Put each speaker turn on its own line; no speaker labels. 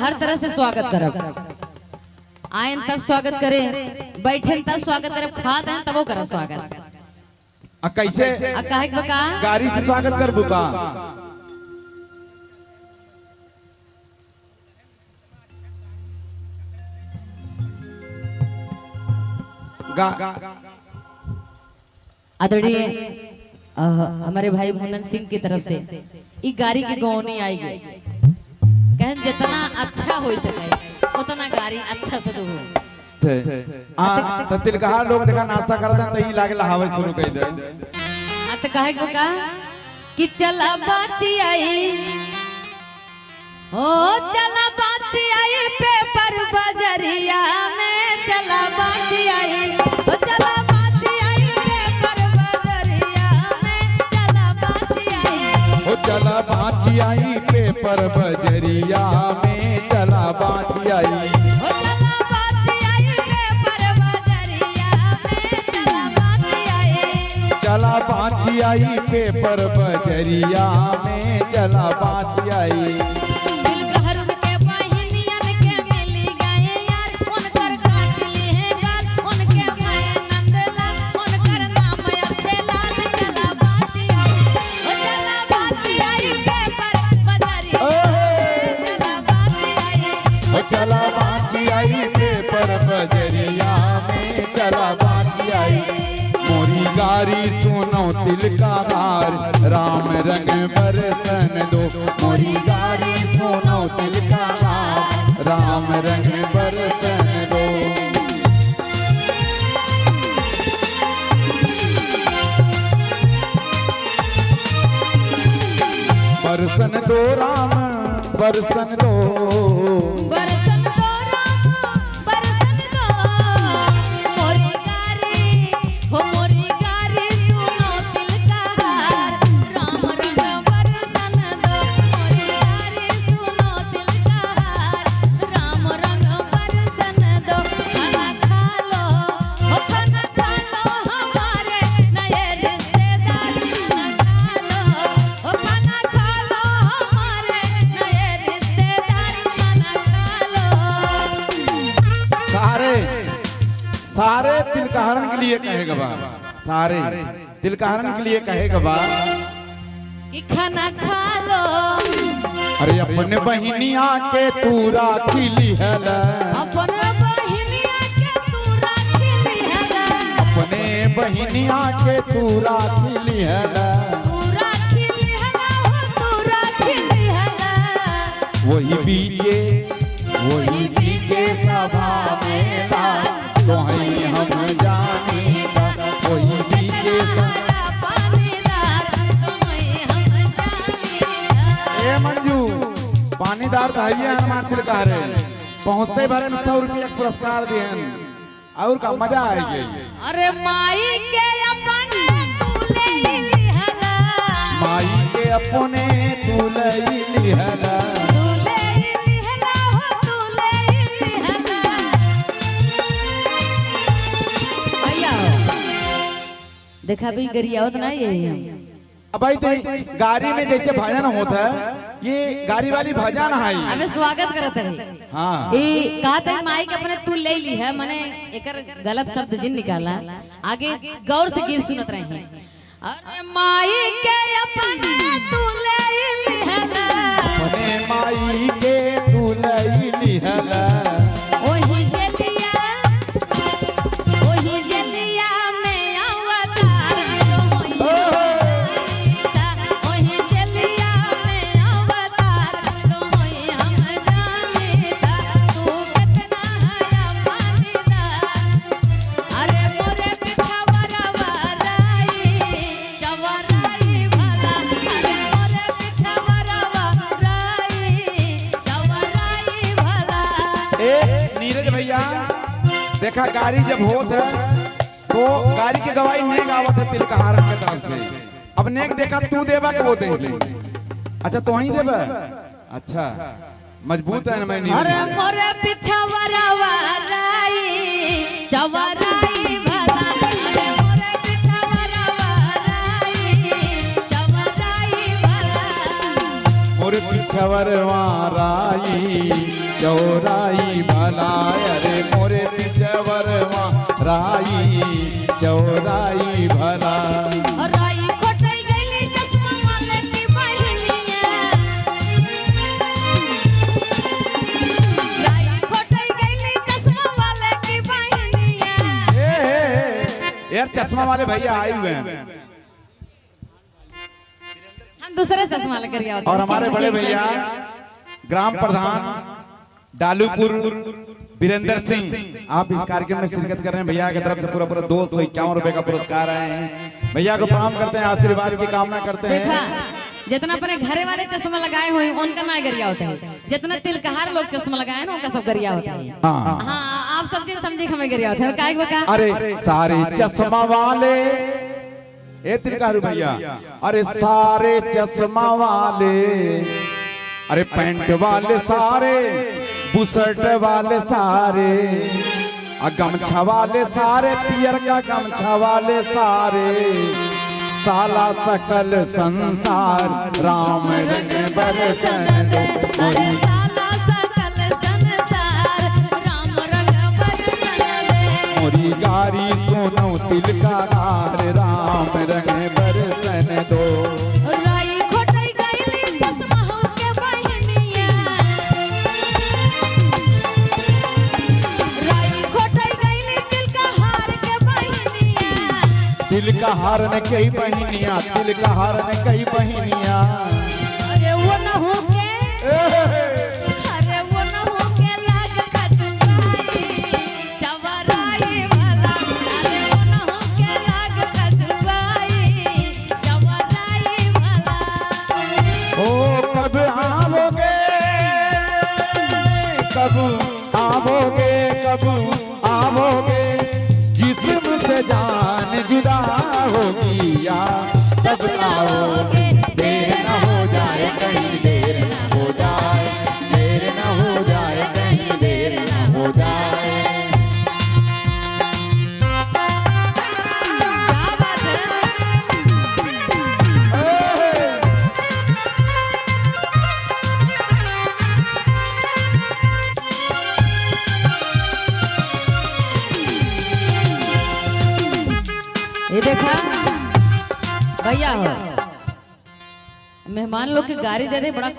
हर तरह से स्वागत करब। आयन तब स्वागत करे, बैठे तब स्वागत करे, खात हैं तब वो करब स्वागत।
कैसे
काहे के बका
गाड़ी से स्वागत कर बुका
आदरणीय हमारे भाई मुन्नन सिंह की तरफ से ई गाड़ी के गौनी आएगी। कहन जितना अच्छा हो सके उतना गाड़ी अच्छा से हो।
तो तिलकहा लोग देखा नाश्ता करते हैं तही लागे लहावे शुरू कर दे।
तो काहे को का कि चला बाची आई ओ चला बाची आई पेपर बजरिया में चला बाची आई ओ चला बाची आई पेपर बजरिया में चला बाची आई
ओ चला बाची आई पेपर बजरिया में चला बाची आई
ओ चला बाची आई पेपर बजरिया में चला बाची आई
चला बाची आई पेपर बजरिया में चला बाची आई चला बाची आई पेपर बजरिया में चला बाची आई मोरी गारी सुनो तिलकहार राम रंग बरसन दो मोरी गारी सुनो तिलकहार राम रंग बरसन दो बरसन दो राम बरसन दो
बरसन दो राम बरसन दो मोरी गारी हो मोरी गारी सुनो तिलकहार राम रंग बरसन दो मोरी गारी सुनो तिलकहार राम रंग बरसन दो खाना खा लो हो खाना खा लो हमारे नए रिश्तेदार खाना खा लो हो खाना खा लो हमारे नए रिश्तेदार खाना खा लो।
सारे तिलकहरण के लिए कहेगा बा सारे तिलकहरण के लिए कहेगा बा
कि खाना खा लो
अरे अपने बहिनिया के तूरा खिली है
अपन बहिनिया के तू राखिली है
अपने बहिनिया के तूरा खिली है
तू राखिली है हो तू राखिली है
वही बीजे सभा में तो हम जाने वही बीजे
पानीदार तुम्हें हम जाने
ए मंजू पानीदार तो है हमारे तिलकहरे पहुँचते भरे 100 रुपया पुरस्कार दिए और का मजा आएगी।
अरे माई के अपने तू ले लिहला
माई के अपने तू ले लिहला
तू ले लिहला हो तू ले लिहला भैया देखा भी गरियावत ना ये हम
अब भाई तो गाड़ी में जैसे भजन होता है ये गाड़ी वाली भजन है
हमें स्वागत करत है।
हाँ
ई कहत है माई के अपने तू ले ली है माने एकर गलत शब्द जिन निकाला आगे गौर से गीत सुनत रहे हैं। अरे माई के अपने तू ले ली है
अपने माई के तू ले लिहला
ओही जलिया में अवतार ओही जलिया में अवतार तो होई हम जानेता तू कितना है पानीदार अरे मोरे पिठवरवा राई चवराई भला अरे मोरे पिठवरवा राई चवराई भला
ए नीरज भैया देखा गाड़ी जब होत है तो गाड़ी की गवाही नेक आवत है तिलकहारन के तरफ से अब नेक देखा तू देबा के वो दे ले अच्छा तो ही देबा अच्छा मजबूत है ना मैं
अरे
नीरज
मोरे पिठवरवा राई चवराई भला अरे मोरे पिठवरवा राई चवराई भला
और पिछवर वाराई चौराई भला अरे मोरे पिचवरवा राई चौराई भला
राई खोटई गईली चश्मा वाले की बहनिया राई खोटई गईली चश्मा वाले की बहनिया
यार चश्मा वाले भैया आए हुए हैं
हम दूसरा चश्मा लेकर गया
और हमारे बड़े भैया ग्राम प्रधान डालूपुर वीरेंद्र सिंह आप इस कार्यक्रम में शिरकत कर रहे हैं। भैया की तरफ से पूरा 251 रुपए का पुरस्कार आए हैं। भैया को प्रणाम करते हैं, आशीर्वाद की कामना करते हैं।
देखा जितना अपने घरे वाले चश्मा लगाए हुए उनका ना गरिया होता है, जितना तिलकहार लोग चश्मा लगाए ना उनका सब गरिया होता है। हाँ आप सब चीज समझे हमें गरिया होता है। काहे बका
अरे सारे चश्मा वाले ए तिलकहारू भैया अरे सारे चश्मा वाले अरे पैंट वाले सारे बुशर्ट वाले सारे गमछा वाले सारे पियर का गमछा वाले सारे साला सकल संसार राम रंग बरसन दे
अरे साला सकल संसार राम रंग बरसन दे
मोरी गारी सोनो तिलकहार राम रंग बरसन दो
राई खोटई गईली चश्मा हो के बहनिया राई खोटई गईली तिलकहार के बहनिया
तिलकहार ने कई बहनिया तिलकहार ने कई बहनिया
अरे वो न हो के अरे वो न हो के लाग खजुराई चवराई भला अरे वो न हो के लाग खजुराई चवराई भला
ओ कब आवोगे कब आवोगे कब आवोगे जिस्म से जान जुदा होगी या तब आओगे देर न हो जाए कहीं देर न हो जाए देर न हो जाए कहीं देर न हो जाए
क्या बात है। ये देखा भैया हो मेहमान लोग की गाड़ी दे रहे बड़ा